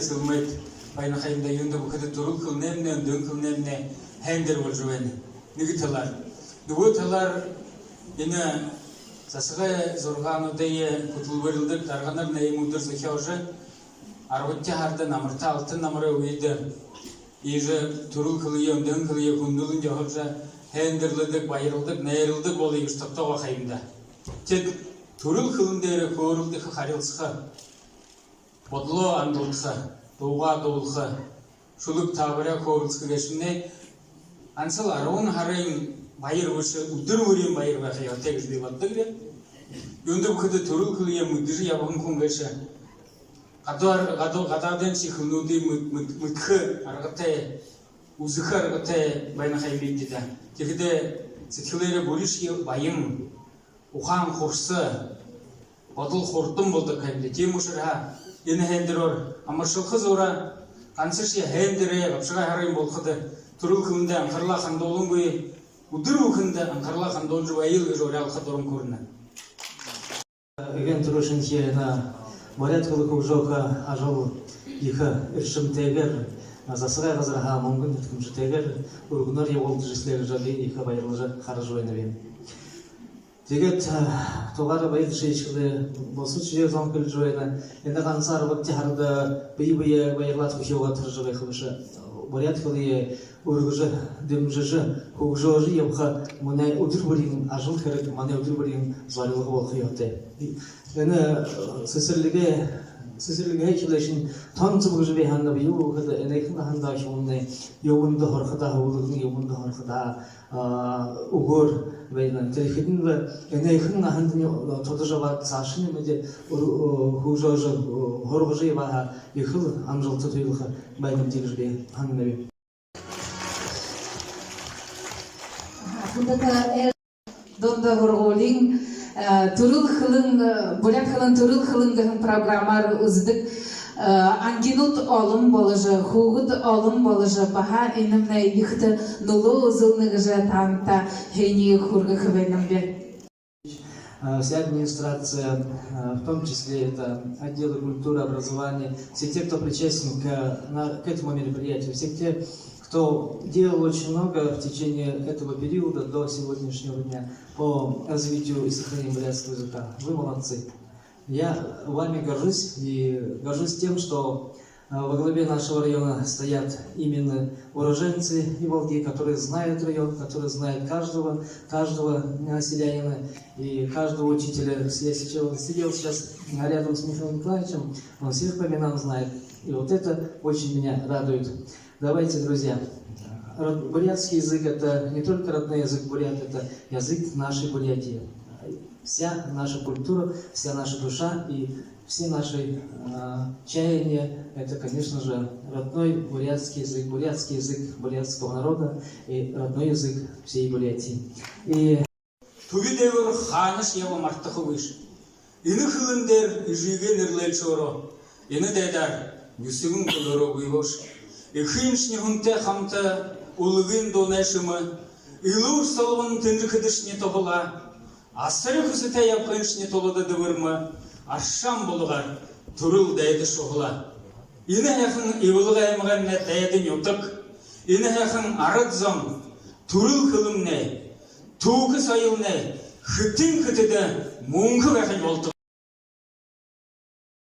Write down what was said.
Sılmayt, bayna kayımda yunda bu kadar durul kılnemne, dön kılnemne, hender oljuven. Nigitalar. Duvutalar yine sasıga zorganu diye kutulverildik. Darganar neyi mudur zekâjı. Arvutça harda namırta altın namıra uydu. İyice durul kılıyor, dön kılıyor, kundulunca hoca henderledik, bayırıldık, neyrildik olu yustapta o kayımda. Tek durul kılındere koğruldık harilsıqa. Bodlo andılsa, doğğa doğulsa, шулук табыра корылскы кешіне ансыл арауын харайын байыр өші ұдыр өрен байыр бақи алтегіз деп атты кіре. Өнді бұқыды түріл кілия мүдірі ябығын күн кеші. Қададен шиқылнуды мүткі арғытай, ұзықы арғытай байна қайбет деді. Текіде сетхілері бөліш байын, ұқан қорсы, Батыл хортым болды кайбде тем ушыра ені хендер ор амаршылқы зора қансыршы хендере ғапшыға харайын болқыды тұрыл кімді аңқарла қандолын көйі ұдыр өкінді аңқарла қандолын жу әйел көз ори алқы дұрын көріні. Еген тұрышын херіна борят кылы көкжоқа ажал екі үршім тегер засырай ғазыраға мұңгын үткімші тегер ұрғынар еволды жеслері жады екі байырлы қары жойны бен. Дегет тоғары байыл шейшілі болсы чүйе зон кіл жойны енді қансар бұтты харды бей-бейі байырлат көшеуға тұржы байқылышы борят кылы ұрғыжы дымжыжы көкжожы евға мұнай ұдыр бөлігін ажыл кірік мұнай ұдыр бөлігін зуарылығы болқы еқті. Енді сесірлігі хейшілешін таң цыбығы жібей ханна бейу ұқыды әнейкін ханда шуынны еуынды хорқыда ұлығын еуынды хорқыда ұғыр бәйден телефетін бі әнейкін хандын тоды жабат сашын емеде ұғжожы хорғыжы ебаға еқыл амжылты тұйылығы бәйден тегі жібей ханна бей. Бұндата донда хорғолин Турул хылын, бурят хылын турул хылын гын программар уздык ангинут олым болыжы, хугут олым болыжы, баха инымна ихты нулу узылныгыжы танта хейни хургы хвенам бе. Вся администрация, в том числе это отделы культуры, образования, все те, кто причастен к этому мероприятию, все те, кто делал очень много в течение этого периода до сегодняшнего дня по развитию и сохранению бурятского языка. Вы молодцы. Я вами горжусь и горжусь тем, что во главе нашего района стоят именно уроженцы Иволги, которые знают район, которые знают каждого селянина и каждого учителя. Я сидел сейчас рядом с Михаилом Николаевичем, он всех по именам знает. И вот это очень меня радует. Давайте, друзья, бурятский язык — это не только родной язык бурят, это язык нашей Бурятии. Вся наша культура, вся наша душа и все наши чаяния — это, конечно же, родной бурятский язык бурятского народа и родной язык всей Бурятии. Түгедевір ханыш ева марттықы өш. Ині хылындер үжіген үрлел шоро. Ині дайдар нүсігін күлірі ұйғыш. Ихиншни хунте хамта улыгын донайшымы, илур салвын тынжы кыдышне тоғыла, асыры күсіте япқыншне толыды дывырмы, ашшам болуғар тұрыл дайды шоғыла. Ині яқын ивылық аймығанне дайдын йотық, ині яқын арыдзым, тұрыл қылымне, туғы сайылне, хыттын кытыды мұңғы вәқін болдық.